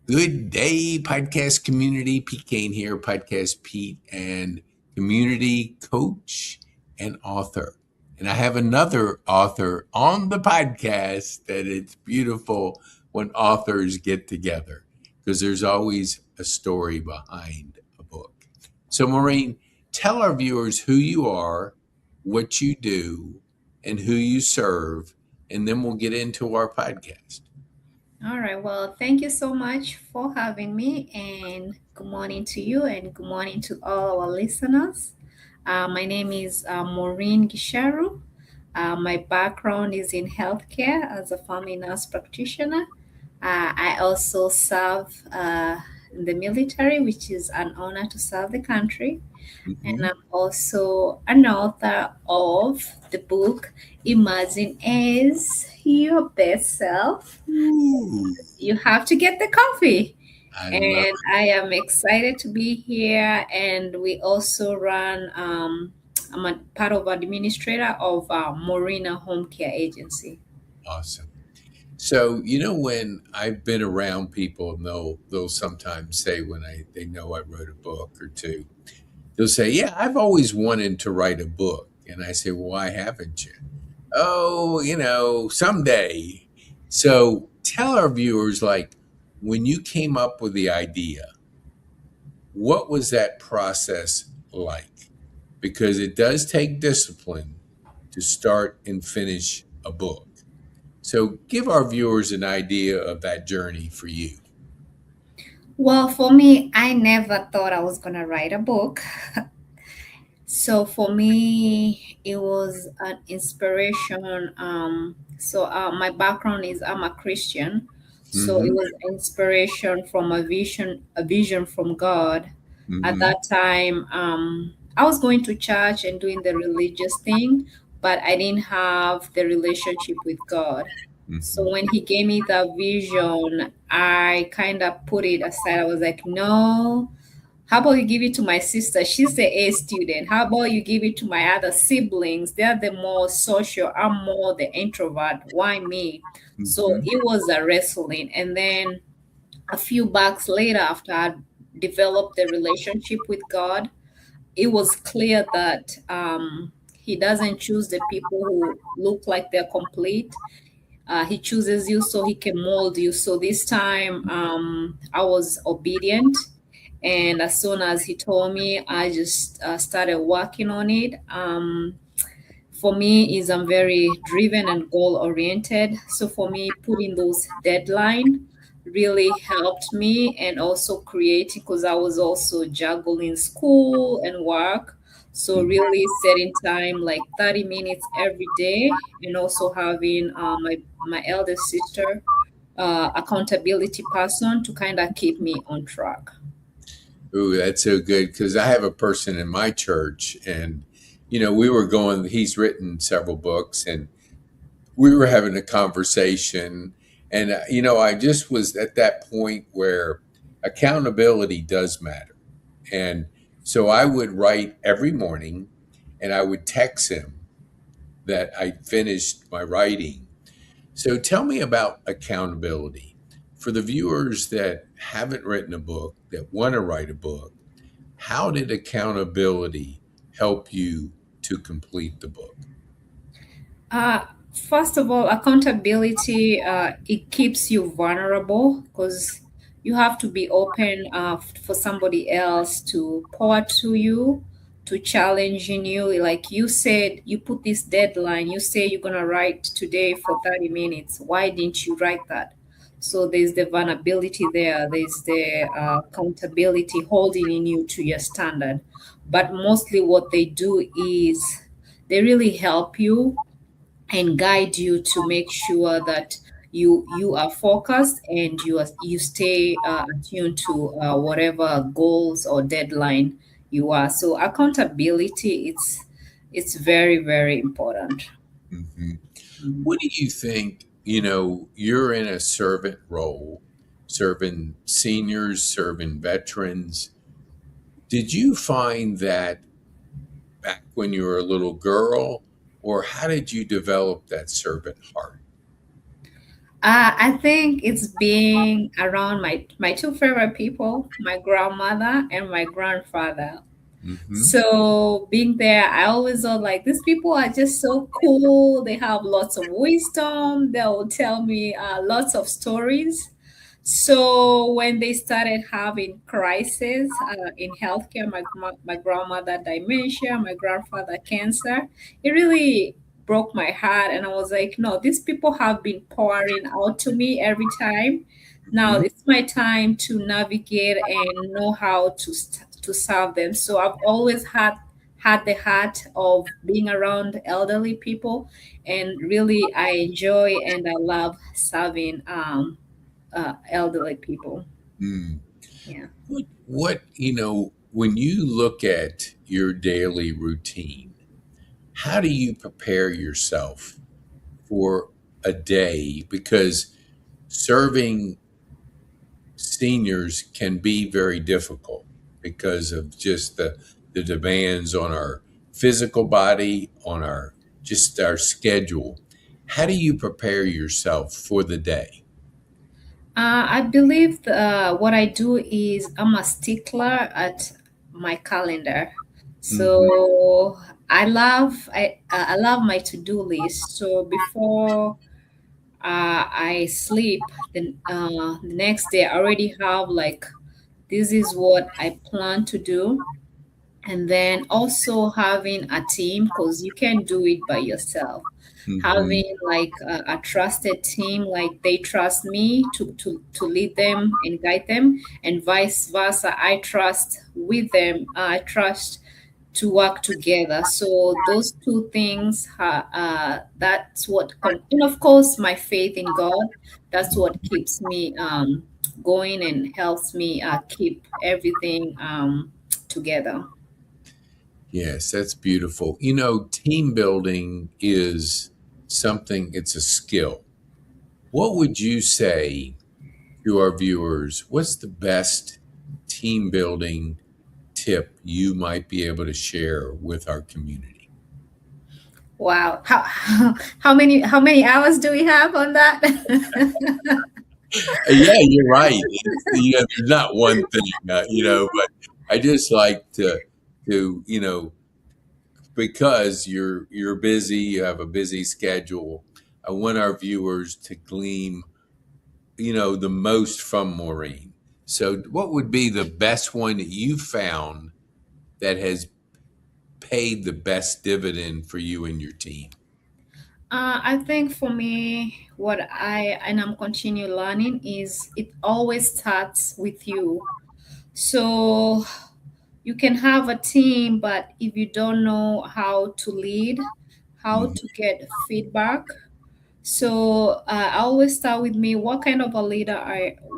Good day, podcast community. PeteKane here, podcast Pete, and community coach and author. And I have another author on the podcast that it's beautiful when authors get together because there's always a story behind a book. So, Maureen, tell our viewers who you are, what you do, and who you serve, and then we'll get into our podcast. All right. Well, thank you so much for having me, and good morning to you, and good morning to all our listeners. My name is Maureen Gisharu. My background is in healthcare as a family nurse practitioner. I also serve in the military, which is an honor to serve the country. And Mhm. I'm also an author of the book Imagine as Your Best Self. Ooh. You have to get the coffee. I love And I am excited to be here. And we also run, I'm a part of administrator of Morena Home Care Agency. awesome. So, when I've been around people, and they'll sometimes say when they know I wrote a book or two, they'll say, "Yeah, I've always wanted to write a book." And I say, "Well, why haven't you?" "Oh, someday." So, tell our viewers, like, when you came up with the idea, what was that process like? Because it does take discipline to start and finish a book. So give our viewers an idea of that journey for you. Well, for me, I never thought I was going to write a book. So for me, it was an inspiration. My background is I'm a Christian, so it Hmm. was inspiration from a vision from God. At Hmm. that time, I was going to church and doing the religious thing, but I didn't have the relationship with God. So Hmm. when He gave me the vision, I kind of put it aside. I was like, no. How about you give it to my sister? She's the A student. How about you give it to my other siblings? They're the more social. I'm more the introvert. Why me? So Hmm. it was a wrestling. And then a few bucks later, after I developed the relationship with God, it was clear that He doesn't choose the people who look like they're complete. He chooses you so He can mold you. So this time, I was obedient, and as soon as He told me, I just started working on it. For me, is I'm very driven and goal oriented. So for me, putting those deadline really helped me, and also creating, because I was also juggling school and work. So really setting time like 30 minutes every day, and also having my eldest sister, accountability person to kind of keep me on track. Ooh, that's so good because I have a person in my church, and we were going. He's written several books, and we were having a conversation, and I just was at that point where accountability does matter, and so I would write every morning, and I would text him that I finished my writing. So tell me about accountability. For the viewers that haven't written a book, that want to write a book, how did accountability help you to complete the book? Uh, First of all, accountability, it keeps you vulnerable because you have to be open for somebody else to pour to you, to challenge in you. Like you said, you put this deadline. You say you're gonna write today for 30 minutes. Why didn't you write that? So there's the vulnerability there. There's the accountability holding in you to your standard. But mostly, what they do is they really help you and guide you to make sure that you are focused, and you stay attuned to whatever goals or deadline you are. So accountability, it's very, very important. Hmm. Mhm. What do you think? You're in a servant role, serving seniors, serving veterans. Did you find that back when you were a little girl, or how did you develop that servant heart? I think it's being around my two favorite people, my grandmother and my grandfather. Hmm. So being there, I always thought like these people are just so cool. They have lots of wisdom. They will tell me lots of stories. So when they started having crisis in healthcare, my grandmother dementia, my grandfather cancer, it really broke my heart. And I was like, no, these people have been pouring out to me every time. Now Hmm. it's my time to navigate and know how to serve them. So I've always had the heart of being around elderly people, and really I enjoy and I love serving elderly people. Mm. Yeah. When you look at your daily routine, how do you prepare yourself for a day? Because serving seniors can be very difficult because of just the demands on our physical body, on our just our schedule. How do you prepare yourself for the day? I believe what I do is I'm a stickler at my calendar. Hmm. So I love my to-do list. So before I sleep, then the next day I already have like this is what I plan to do. And then also having a team, because you can't do it by yourself. Hmm. Having like a trusted team, like they trust me to lead them and guide them, and vice versa. I trust with them. I trust to work together. So those two things, that's what, and of course, my faith in God. That's what keeps me going and helps me keep everything together. Yes, that's beautiful. Team building is something, it's a skill. What would you say to our viewers? What's the best team building tip you might be able to share with our community? Wow. How many hours do we have on that? Yeah, you're right. There's not one thing, but I just like to because you're busy, you have a busy schedule. I want our viewers to glean, the most from Maureen. So, what would be the best one that you found that has paid the best dividend for you and your team? I think for me, and I'm continue learning is it always starts with you. So you can have a team, but if you don't know how to lead, how to Hmm. get feedback, so I always start with me. What kind of a leader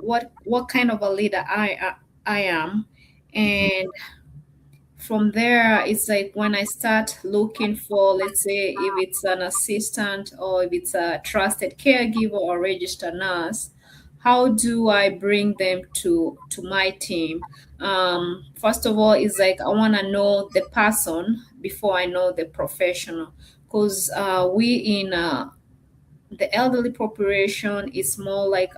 what kind of a leader I am, Hmm. and from there it's like when I start looking for, let's say, if it's an assistant or if it's a trusted caregiver or registered nurse, how do I bring them to my team? First of all, it's like I want to know the person before I know the professional, because we in the elderly population is more like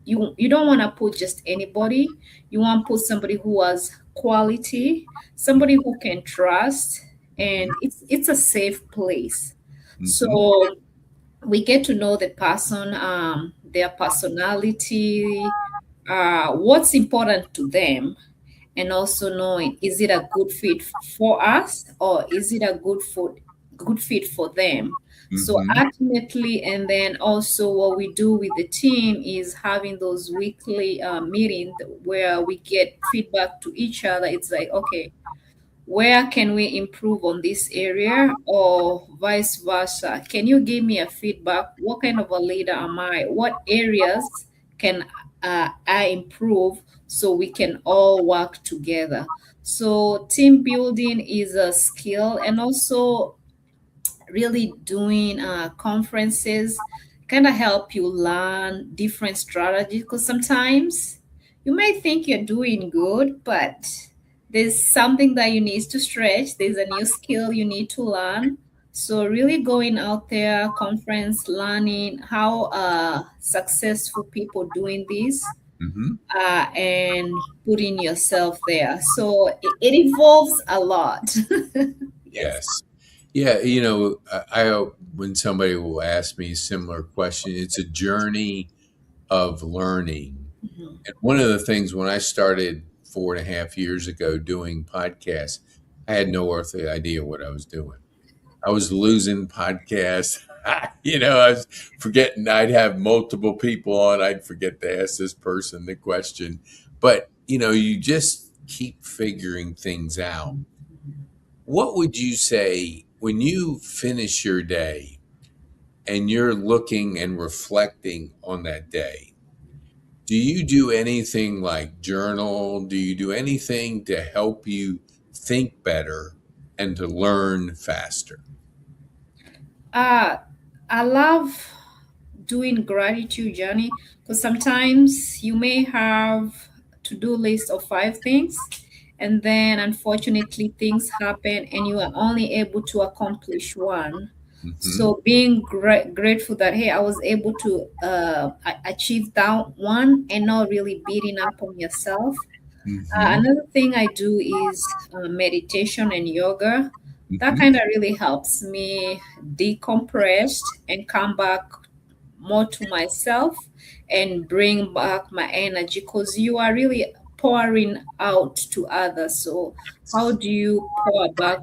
you don't want to put just anybody. You want to put somebody who has quality, somebody who can trust, and it's a safe place. Hmm. So we get to know the person, their personality, what's important to them, and also knowing, is it a good fit for us or is it a good fit for them. So Hmm. ultimately, and then also what we do with the team is having those weekly meetings where we get feedback to each other. It's like, okay, where can we improve on this area, or vice versa? Can you give me a feedback? What kind of a leader am I? What areas can I improve so we can all work together? So team building is a skill, and also really doing conferences kind of help you learn different strategies, because sometimes you may think you're doing good, but there's something that you need to stretch, there's a new skill you need to learn. So really going out there, conference, learning how successful people doing this, Hmm. and putting yourself there. So it evolves a lot. Yes. Yes. Yeah. When somebody will ask me a similar question, it's a journey of learning. Mhm. And one of the things when I started 4.5 years ago doing podcasts, I had no earthly idea what I was doing. I was losing podcasts. I was forgetting I'd have multiple people on. I'd forget to ask this person the question. But, you just keep figuring things out. What would you say when you finish your day and you're looking and reflecting on that day? Do you do anything like journal? Do you do anything to help you think better and to learn faster? Uh, I love doing gratitude journey because sometimes you may have to-do list of 5 things, and then unfortunately things happen and you are only able to accomplish one. Hmm. So being grateful that, hey, I was able to achieve that one and not really beating up on yourself. Hmm. Another thing I do is meditation and yoga. That Hmm. kind of really helps me decompress and come back more to myself and bring back my energy, because you are really pouring out to others. So how do you pour back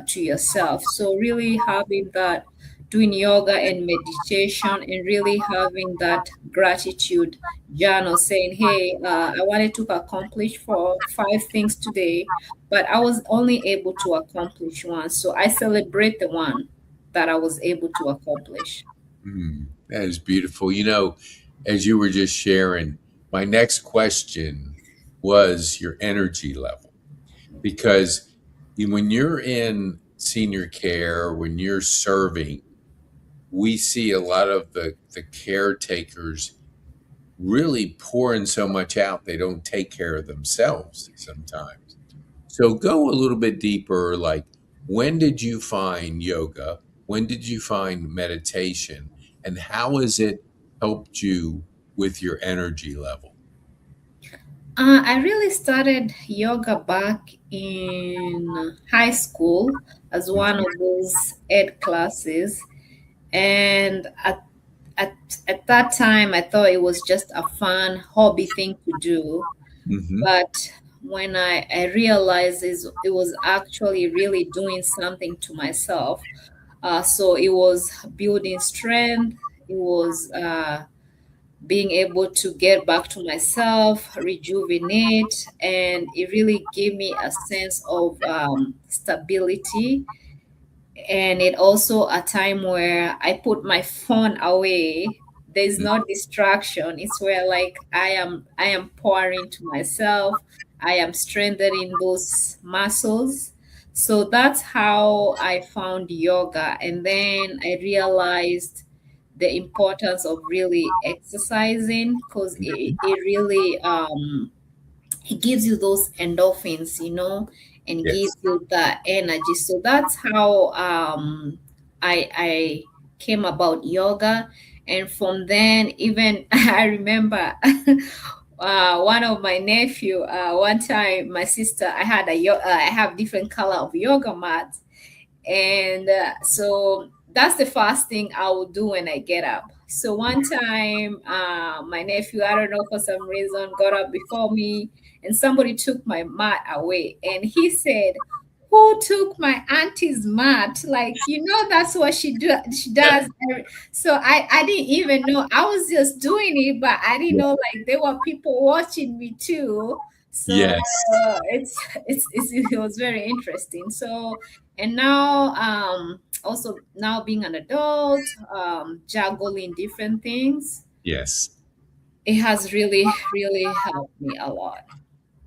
to yourself? So really having that, doing yoga and meditation, and really having that gratitude journal saying, hey, I wanted to accomplish for 5 things today, but I was only able to accomplish one. So I celebrate the one that I was able to accomplish. That is beautiful. As you were just sharing, my next question was your energy level. Because when you're in senior care, when you're serving, we see a lot of the caretakers really pouring so much out, they don't take care of themselves sometimes. So go a little bit deeper, like when did you find yoga? When did you find meditation? And how has it helped you with your energy level? I really started yoga back in high school as one of those ed classes. And at, at that time, I thought it was just a fun hobby thing to do. Mm-hmm. But when I realized it was actually really doing something to myself. So it was building strength, it was being able to get back to myself, rejuvenate, and it really gave me a sense of stability. And it also a time where I put my phone away. There's no distraction. It's where like I am pouring to myself. I am strengthening those muscles. So that's how I found yoga. And then I realized the importance of really exercising, because it really it gives you those endorphins, and gives Yes. you that energy. So that's how I came about yoga. And from then, even I remember one of my nephew, one time my sister, I have different color of yoga mats, and so that's the first thing I will do when I get up. So one time, my nephew, I don't know, for some reason, got up before me, and somebody took my mat away. And he said, who took my auntie's mat? Like, that's what she does. So I didn't even know. I was just doing it, but I didn't know like there were people watching me too. So Yes. it was very interesting. So, and now also now being an adult, juggling different things, Yes. it has really really helped me a lot.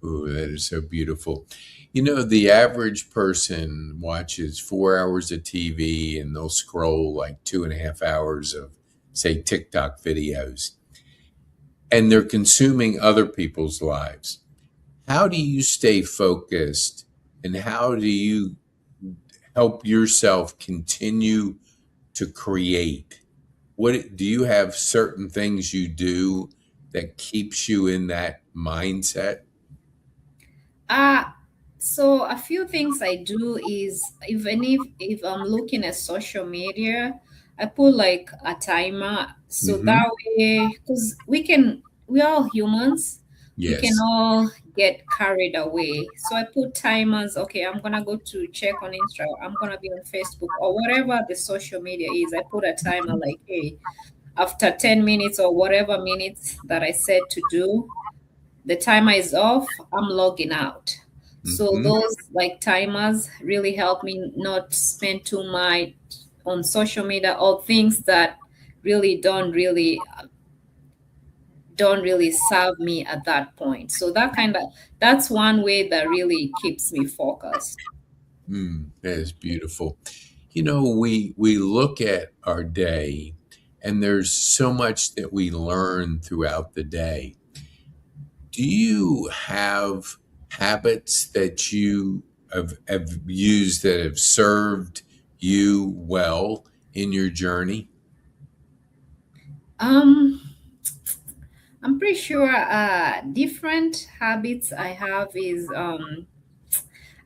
Ooh, that is so beautiful. The average person watches 4 hours of TV and they'll scroll like 2.5 hours of, say, TikTok videos, and they're consuming other people's lives. How do you stay focused and how do you help yourself continue to create? What do you have certain things you do that keeps you in that mindset? Uh, so a few things I do is, even if I'm looking at social media, I put like a timer so Hmm. that way, because we're all humans, we can Yes. all get carried away. So I put timers. Okay, I'm gonna go to check on Instagram. I'm gonna be on Facebook or whatever the social media is. I put a timer like, hey, after 10 minutes or whatever minutes that I said to do, the timer is off, I'm logging out. So Hmm. those like timers really help me not spend too much on social media or things that really don't really serve me at that point. So that's one way that really keeps me focused. That is beautiful. We look at our day, and there's so much that we learn throughout the day. Do you have habits that you have used that have served you well in your journey? Um I'm pretty sure different habits I have is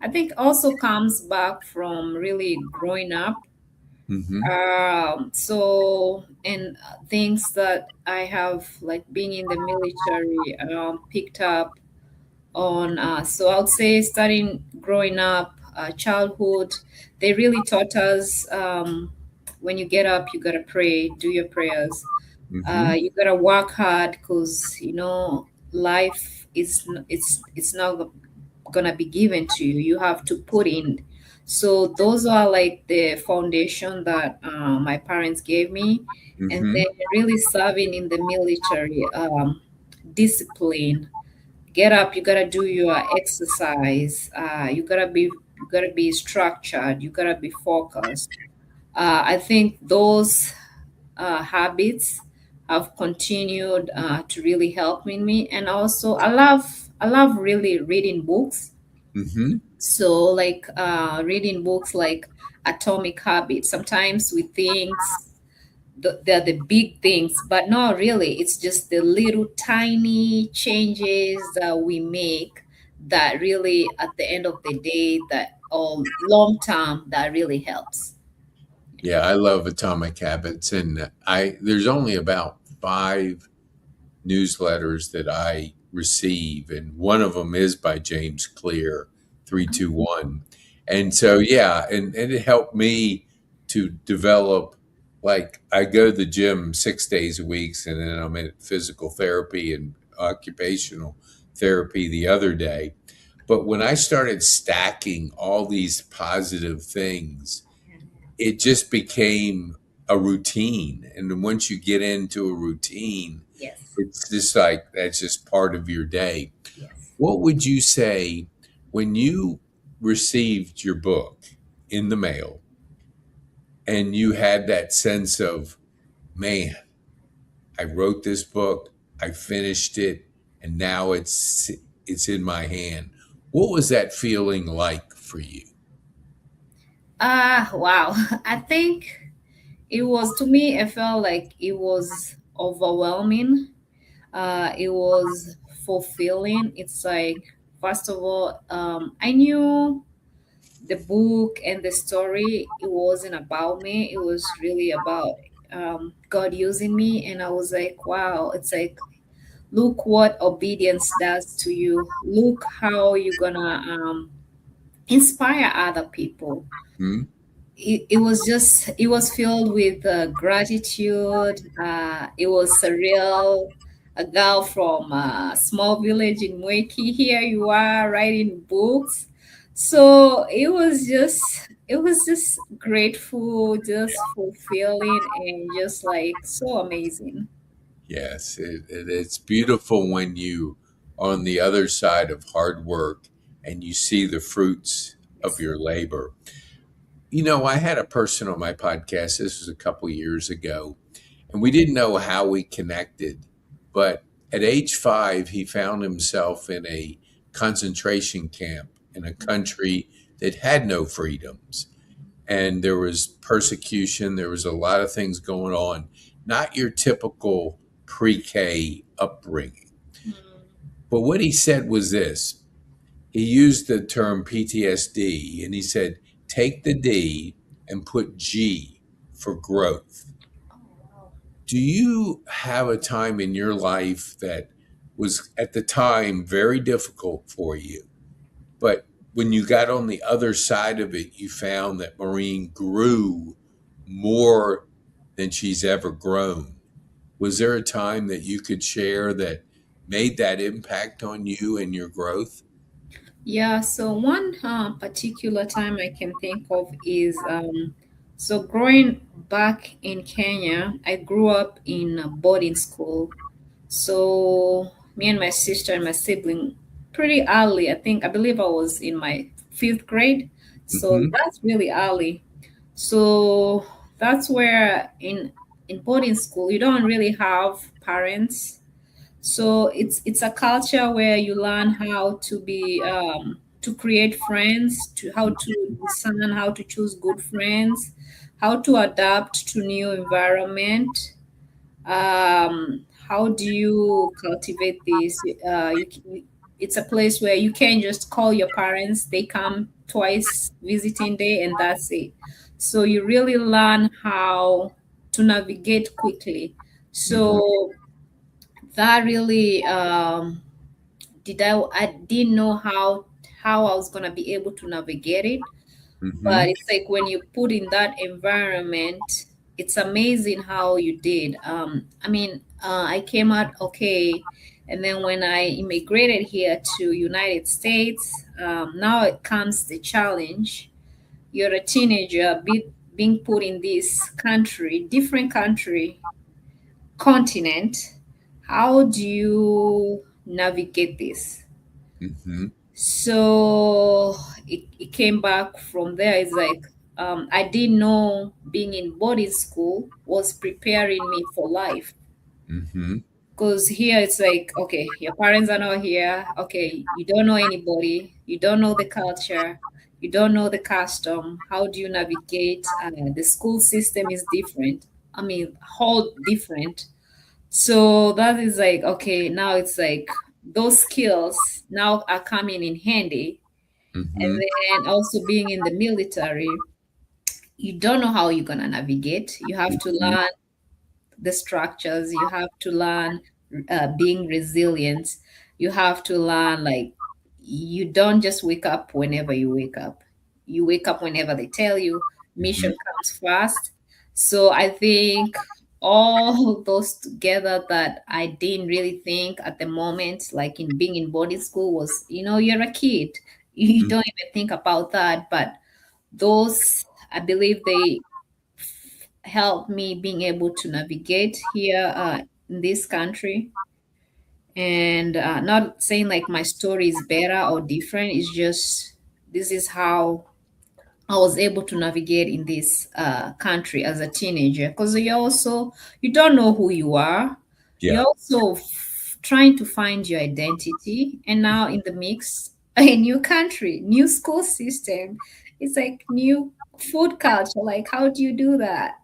I think also comes back from really growing up. Hmm. So, and things that I have, like being in the military, picked up on. So I would say starting growing up, childhood, they really taught us when you get up, you gotta pray, do your prayers. Hmm. You gotta work hard because life it's not gonna be given to you. You have to put in. So those are like the foundation that my parents gave me, and Hmm. then really serving in the military, discipline. Get up, you gotta do your exercise. You gotta be structured. You gotta be focused. I think those habits have continued to really help me, and also I love really reading books. Hmm. So like reading books like Atomic Habits. Sometimes we think they're the big things, but not really. It's just the little tiny changes that we make that really, at the end of the day, that or long term, that really helps. Yeah, I love Atomic Habits, and I there's only about five newsletters that I receive, and one of them is by James Clear, 321. And so, yeah, and it helped me to develop, like, I go to the gym 6 days a week, and then I'm in physical therapy and occupational therapy the other day. But when I started stacking all these positive things, it just became a routine. And then once you get into a routine, Yes. it's just like that's just part of your day. Yes. What would you say when you received your book in the mail and you had that sense of, man, I wrote this book, I finished it, and now it's in my hand. What was that feeling like for you? Wow. I think it was, to me, I felt like it was overwhelming. It was fulfilling. It's like, first of all, I knew the book and the story, it wasn't about me. It was really about God using me. And I was like, wow, it's like, look what obedience does to you. Look how you're gonna inspire other people. Hmm? It was filled with gratitude. It was surreal. A girl from a small village in Mweki, here you are writing books. So it was just grateful, just fulfilling, and just like so amazing. Yes, it's beautiful when you on the other side of hard work and you see the fruits of Yes. your labor. I had a person on my podcast, this was a couple years ago, and we didn't know how we connected. But at age 5, he found himself in a concentration camp in a country that had no freedoms. and there was persecution. There was a lot of things going on. Not your typical pre-K upbringing. Mm. But what he said was this. He used the term PTSD, and he said, take the D and put G for growth. Oh, wow. Do you have a time in your life that was at the time very difficult for you, but when you got on the other side of it, you found that Maureen grew more than she's ever grown? Was there a time that you could share that made that impact on you and your growth? Yeah, so one particular time I can think of is so growing back in Kenya, I grew up in a boarding school. So me and my sister and my sibling, pretty early, I believe I was in my fifth grade. So Mm-hmm. that's really early. So that's where in boarding school you don't really have parents, so it's a culture where you learn how to be to create friends, to how to discern, how to choose good friends, how to adapt to new environment. How do you cultivate this? It's a place where you can't just call your parents. They come twice visiting day, and that's it. So you really learn how to navigate quickly. Mm-hmm. So that really I didn't know how I was gonna be able to navigate it. But Mm-hmm. it's like when you put in that environment, it's amazing how you did. I came out okay, and then when I immigrated here to United States, now it comes the challenge. You're a teenager being put in this country, different country, continent. How do you navigate this? Mm-hmm. So it came back from there. It's like I didn't know being in boarding school was preparing me for life. Mm-hmm. Because here it's like, okay, your parents are not here. Okay, you don't know anybody. You don't know the culture. You don't know the custom. How do you navigate? The school system is different. I mean, whole different. So that is like, okay, now it's like those skills now are coming in handy. And Mm-hmm. then also being in the military, you don't know how you're going to navigate. You have to Mm-hmm. learn the structures, you have to learn being resilient, you have to learn like you don't just wake up whenever you wake up, you wake up whenever they tell you. Mission Mm-hmm. comes first. So I think all those together that I didn't really think at the moment, like in being in boarding school, was, you're a kid, you don't even think about that, but those, I believe, they help me being able to navigate here in this country. And not saying like my story is better or different, it's just this is how I was able to navigate in this country as a teenager, because you don't know who you are. Yeah. You're also trying to find your identity, and now in the mix, a new country, new school system, it's like new food culture. Like, how do you do that?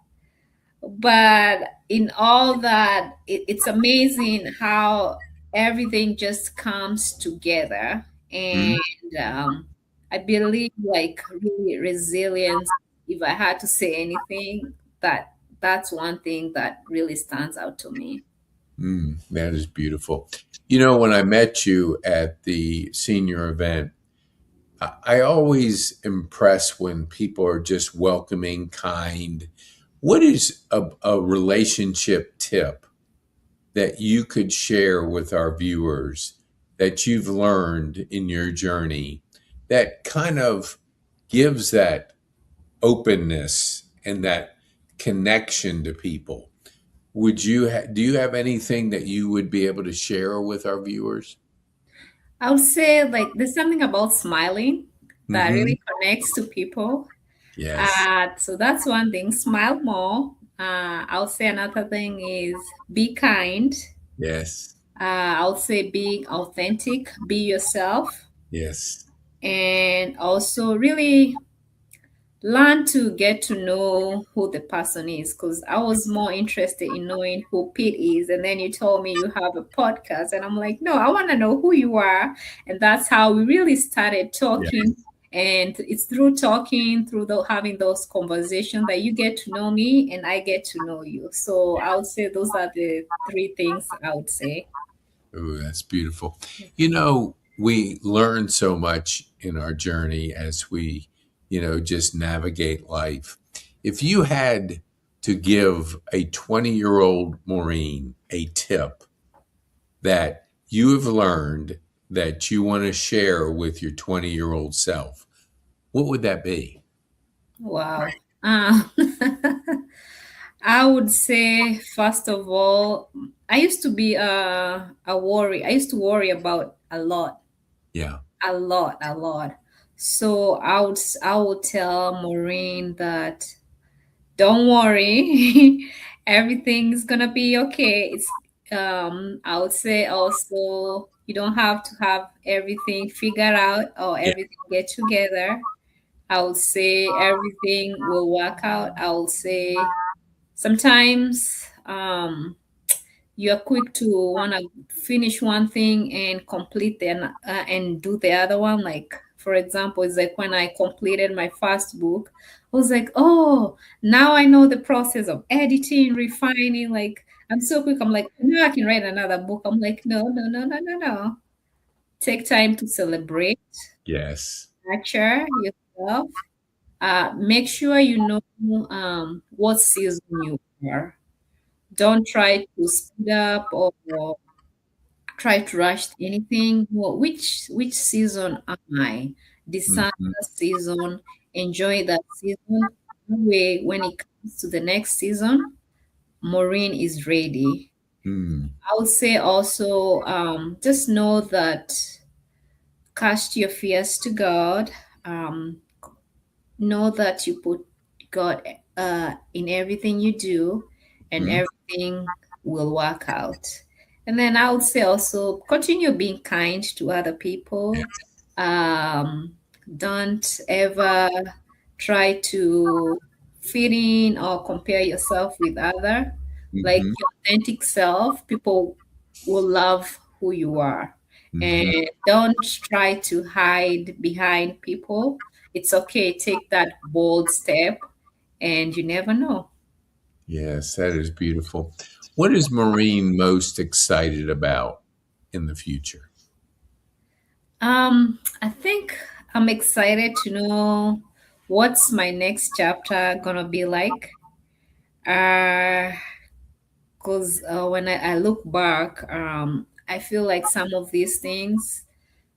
But in all that, it's amazing how everything just comes together. And I believe, like, really resilience, if I had to say anything, that's one thing that really stands out to me. That is beautiful. You know, when I met you at the senior event, I always impress when people are just welcoming, kind. What is a relationship tip that you could share with our viewers that you've learned in your journey that kind of gives that openness and that connection to people? Do you have anything that you would be able to share with our viewers? I would say, like, there's something about smiling that Mm-hmm. really connects to people. Yes. So that's one thing. Smile more. I'll say another thing is be kind. Yes. I'll say being authentic, be yourself, Yes. and also really learn to get to know who the person is, because I was more interested in knowing who Pete is. And then you told me you have a podcast, and I'm like, no, I want to know who you are. And that's how we really started Yeah. talking. And it's through talking, through having those conversations that you get to know me and I get to know you. So I would say those are the three things I would say. Ooh, that's beautiful. You know, we learn so much in our journey as we, just navigate life. If you had to give a 20-year-old Maureen a tip that you have learned that you want to share with your 20-year-old self, what would that be? Wow. I would say, first of all, I used to be a worry. I used to worry about a lot, Yeah. a lot. So I would tell Maureen that don't worry, everything's gonna be okay. I would say also you don't have to have everything figured out or Yeah. everything get together. I would say everything will work out. I will say sometimes you're quick to want to finish one thing and complete and do the other one. Like, for example, it's like when I completed my first book, I was like, oh, now I know the process of editing, refining. Like, I'm so quick. I'm like, now I can write another book. I'm like, no, no, no, no, no, no. Take time to celebrate, Yes. nurture yourself. Make sure you know what season you are. Don't try to speed up or try to rush anything. Well, which season am I? Decide Hmm. the season, enjoy that season. That way, when it comes to the next season, Maureen is ready. Mm. I would say also, just know that cast your fears to God. Um, know that you put God in everything you do, and Hmm. everything will work out. And then I would say also continue being kind to other Yeah. people. Um, don't ever try to fit in or compare yourself with other. Like Hmm. your authentic self, people will love who you are. Hmm. And don't try to hide behind people. It's okay. Take that bold step, and you never know. Yes, that is beautiful. What is Maureen most excited about in the future? I think I'm excited to know what's my next chapter gonna be like. Uh, because when I look back, I feel like some of these things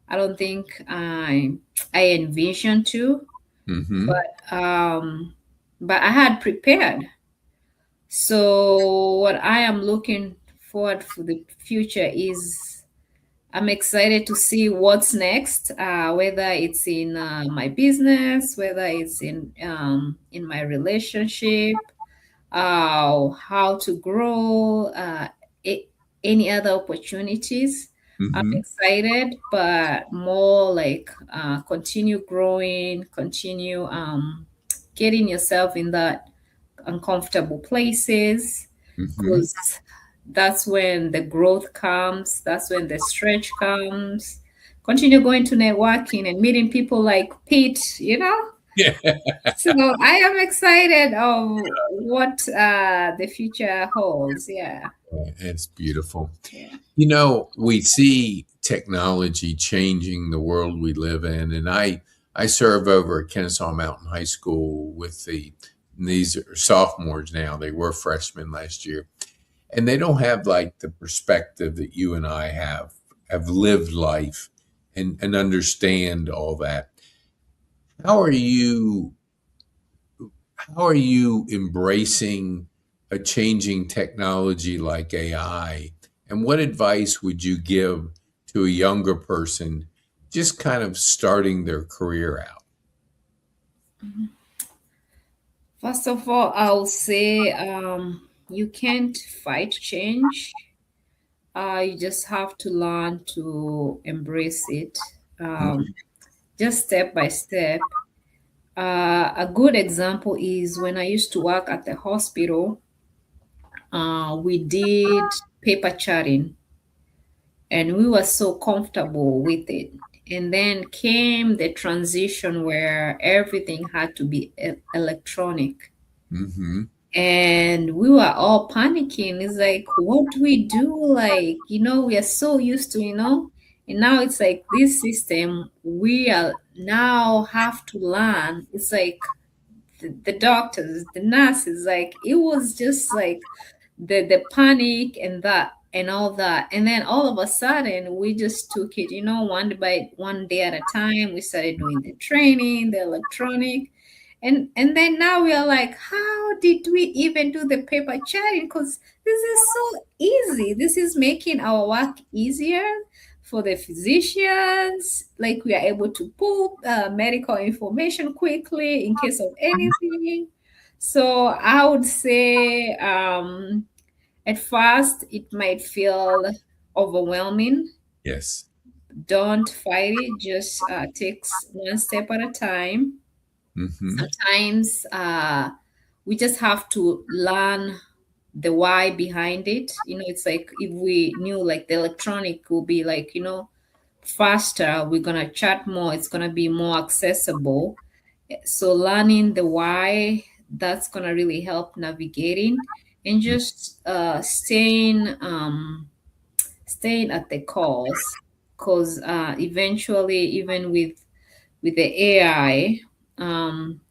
I don't think I envisioned to, Hmm. but I had prepared. So what I am looking forward for the future is I'm excited to see what's next, whether it's in my business, whether it's in my relationship, how to grow, any other opportunities. I'm Hmm. excited, but more like continue growing, continue getting yourself in that uncomfortable places, Hmm. because that's when the growth comes, that's when the stretch comes. Continue going to networking and meeting people like Pete. Yeah, So I am excited of what the future holds. Yeah. it's beautiful. Yeah. We see technology changing the world we live in, and I serve over at Kennesaw Mountain High School with these are sophomores now. They were freshmen last year, and they don't have like the perspective that you and I have lived life and understand all that. How are you how are you embracing a changing technology like AI? And what advice would you give to a younger person just kind of starting their career out? First of all, I'll say you can't fight change. You just have to learn to embrace it, Mhm. just step by step. A good example is when I used to work at the hospital. We did paper chatting, and we were so comfortable with it. And then came the transition where everything had to be electronic. Mm-hmm. And we were all panicking. It's like, what do we do? Like, we are so used to, and now it's like this system we are now have to learn. It's like the doctors, the nurses, like it was just like the panic and that and all that. And then all of a sudden we just took it, one by one day at a time. We started doing the training, the electronic. And then now we are like, how did we even do the paper chatting? Because this is so easy. This is making our work easier for the physicians. Like we are able to pull medical information quickly in case of anything. So I would say at first it might feel overwhelming. Yes. Don't fight it. Just takes one step at a time. Mm-hmm. Sometimes we just have to learn the why behind it. It's like if we knew like the electronic will be like, faster, we're gonna chat more, it's gonna be more accessible. So learning the why, that's gonna really help navigating and just staying at the course, because eventually even with the AI, um,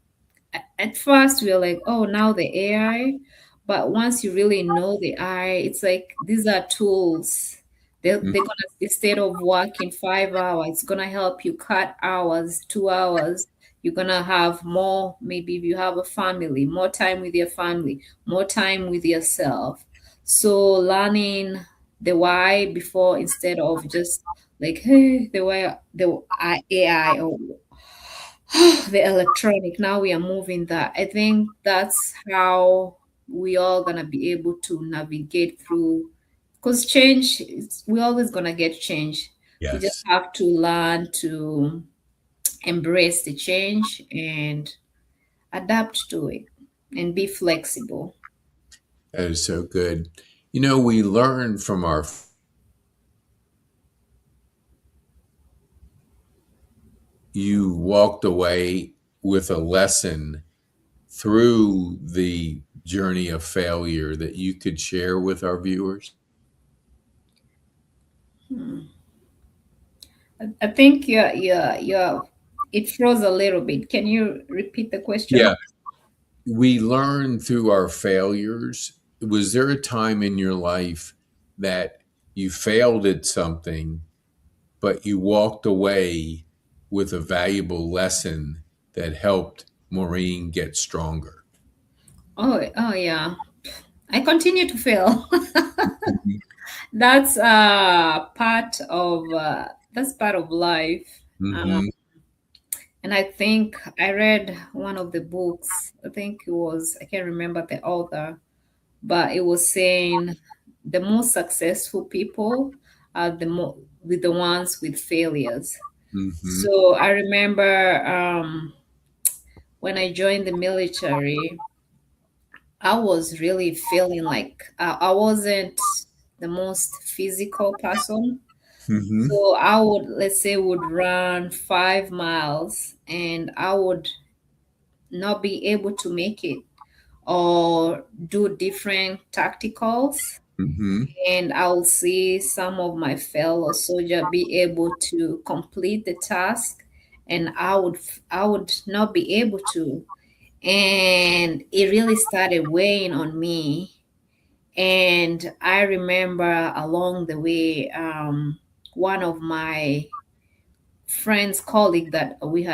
at first we are like, oh, now the AI. But once you really know the AI, it's like these are tools. They're gonna, instead of working 5 hours, it's gonna help you cut hours, 2 hours. You're gonna have more, maybe if you have a family, more time with your family, more time with yourself. So learning the why before, instead of just like, hey, the why, AI, or the electronic, now we are moving that. I think that's how we all gonna be able to navigate through, because change we're always gonna get change. We just Yes. have to learn to embrace the change and adapt to it and be flexible. That is so good. We learn from our, you walked away with a lesson through the journey of failure that you could share with our viewers? Hmm. I think it froze a little bit. Can you repeat the Yeah. question? We learn through our failures. Was there a time in your life that you failed at something, but you walked away with a valuable lesson that helped Maureen get stronger? Oh yeah. I continue to fail. Mhm. That's part of life. Uh, Mhm. and I think I read one of the books. I think it was, I can't remember the author, but it was saying the most successful people are with the ones with failures. Mhm. So I remember when I joined the military, I was really feeling like I wasn't the most physical person. Mhm. So I would, let's say, would run 5 miles and I would not be able to make it, or do different tacticals. Mhm. And I'll see some of my fellow soldier be able to complete the task, and I would not be able to. And it really started weighing on me. And I remember along the way, one of my friends, colleague that we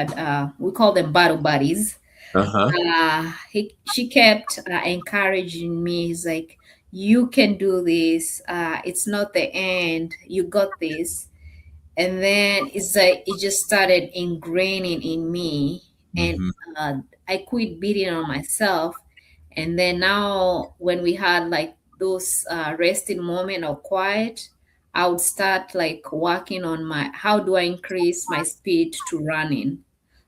call them battle buddies. Uh-huh. She kept encouraging me. He's like, "You can do this. It's not the end. You got this." And then it's like it just started ingraining in me, and Mhm. uh, I quit beating on myself. And then now when we had like those resting moment or quiet, I would start like working on my, how do I increase my speed to running.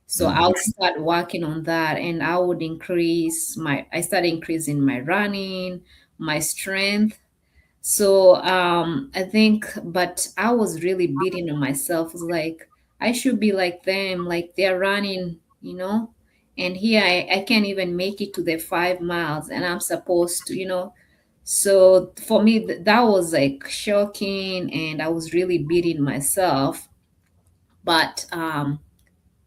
So Hmm. I'll start working on that, and I started increasing my running, my strength. So I think, but I was really beating on myself. It was like, I should be like them, like they're running, and here I can't even make it to the 5 miles, and I'm supposed to. So for me, that was like shocking, and I was really beating myself. But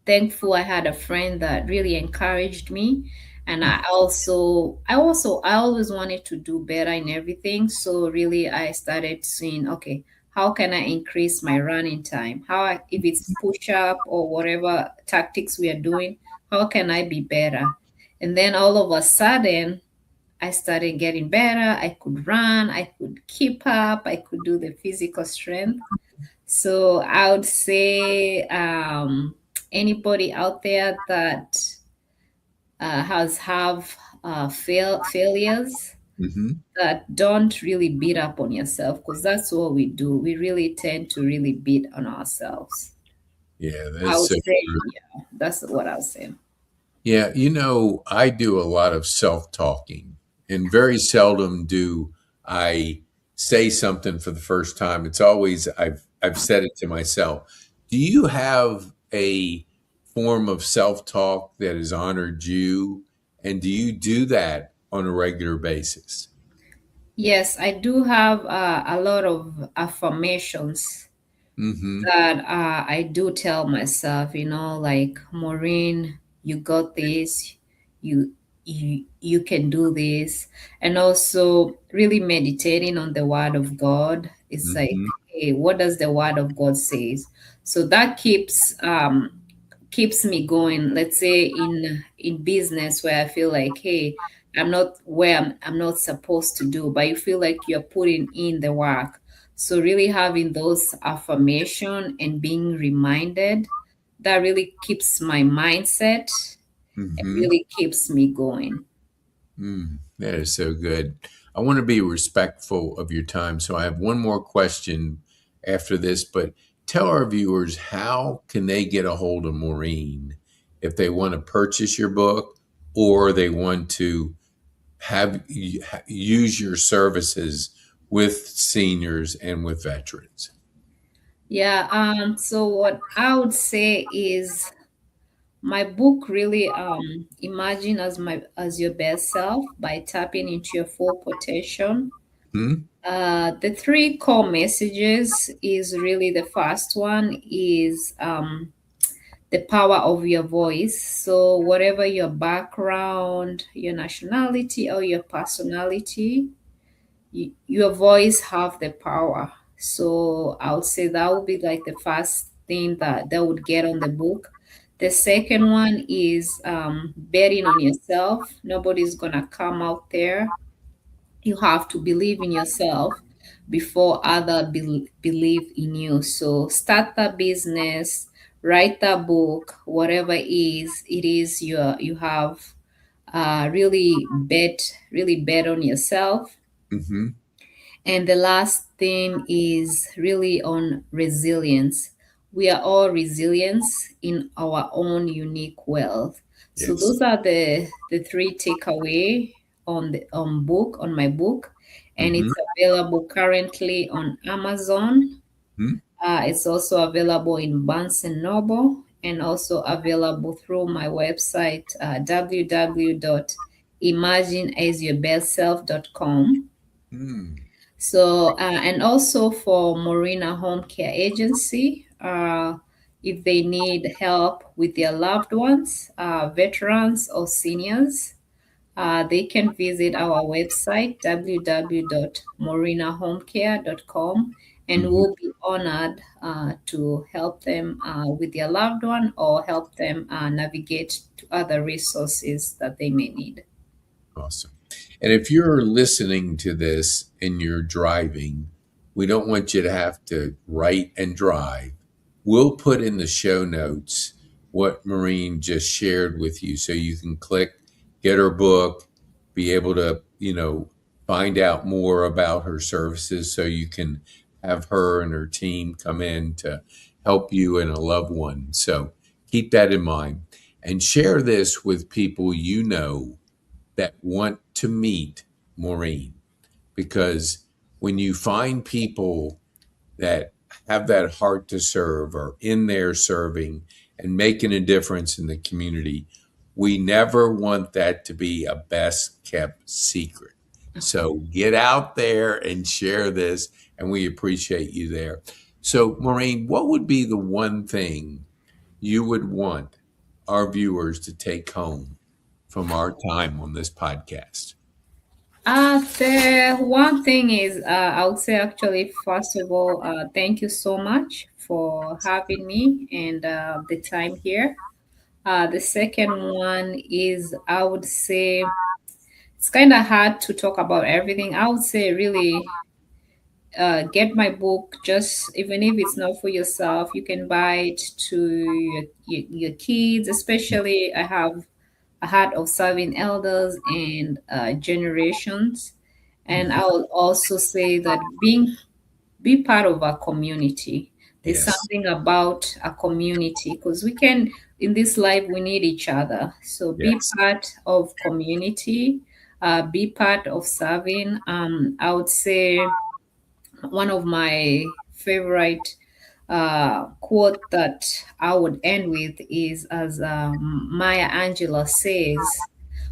thankful I had a friend that really encouraged me. And I always wanted to do better in everything. So really I started seeing, okay, how can I increase my running time? If it's push up or whatever tactics we are doing, how can I be better? And then all of a sudden I started getting better. I could run, I could keep up, I could do the physical strength. So I would say anybody out there that has have failures, Hmm. that don't really beat up on yourself, because that's what we do. We really tend to really beat on ourselves. Yeah, I that's would so say, true. yeah, that's what I was saying. Yeah, I do a lot of self-talking, and very seldom do I say something for the first time. It's always I've said it to myself. Do you have a form of self-talk that has honored you, and do you do that on a regular basis? Yes, I do have a lot of affirmations Mm-hmm. that I do tell myself, like, Maureen, you got this, you can do this, and also really meditating on the Word of God. It's like, Mm-hmm. hey, what does the Word of God says? So that keeps me going. Let's say in business where I feel like, hey, I'm not where I'm not supposed to do, but you feel like you're putting in the work. So really having those affirmation and being reminded, that really keeps my mindset and Mm-hmm. really keeps me going. That is so good. I want to be respectful of your time, so I have one more question after this. But tell our viewers, how can they get a hold of Maureen if they want to purchase your book or they want to use your services with seniors and with veterans? Yeah, so what I would say is my book really imagine as your best self by tapping into your full potential. Hmm? The three core messages is really, the first one is the power of your voice. So whatever your background, your nationality, or your personality, your voice have the power. So I would say that would be like the first thing that they would get on the book. The second one is betting on yourself. Nobody's gonna come out there. You have to believe in yourself before believe in you. So start that business, write that book, whatever it is you have really bet on yourself. Mm-hmm. And the last thing is really on resilience. We are all resilience in our own unique wealth. So Yes. those are the three takeaway on my book, and Mm-hmm. it's available currently on Amazon. Mm-hmm. It's also available in Barnes and Noble, and also available through my website, www.imagineasyourbestself.com. Mm. So, and also for Morena Home Care Agency, if they need help with their loved ones, veterans or seniors, they can visit our website, www.morenahomecare.com, and Mm-hmm. we'll be honored to help them with their loved one or help them navigate to other resources that they may need. Awesome. And if you're listening to this and you're driving, we don't want you to have to write and drive. We'll put in the show notes what Maureen just shared with you so you can click, get her book, be able to, find out more about her services so you can have her and her team come in to help you and a loved one. So keep that in mind. and share this with people you know that want to meet Maureen. Because when you find people that have that heart to serve or in there serving and making a difference in the community, we never want that to be a best kept secret. So get out there and share this, and we appreciate you there. So, Maureen, what would be the one thing you would want our viewers to take home from our time on this podcast? The one thing is, I would say actually, first of all, thank you so much for having me and the time here. The second one is, I would say, it's kind of hard to talk about everything. I would say, really, get my book. Just even if it's not for yourself, you can buy it to your kids. Especially, I have a heart of serving elders and generations. And I will also say that be part of a community. There's Yes, something about a community because we can in this life we need each other. So be yes. part of community, be part of serving. I would say one of my favorite quote that I would end with is as Maya Angelou says,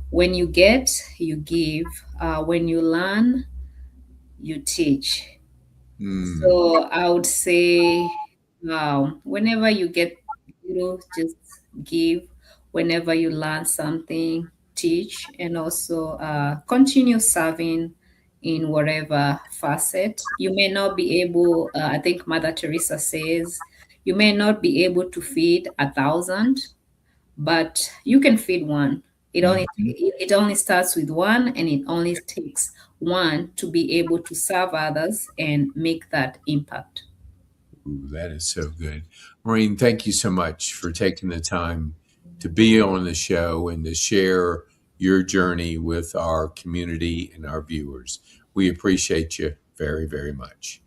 when you get, you give. When you learn, you teach. Mm, So I would say, whenever you get little, just give. Whenever you learn something, teach, and also continue serving in whatever facet. You may not be able. I think Mother Teresa says, you may not be able to feed 1,000, but you can feed one. mhm. It only starts with one, and it only takes one to be able to serve others and make that impact. Ooh, that is so good. Maureen, thank you so much for taking the time to be on the show and to share your journey with our community and our viewers. We appreciate you very, very much.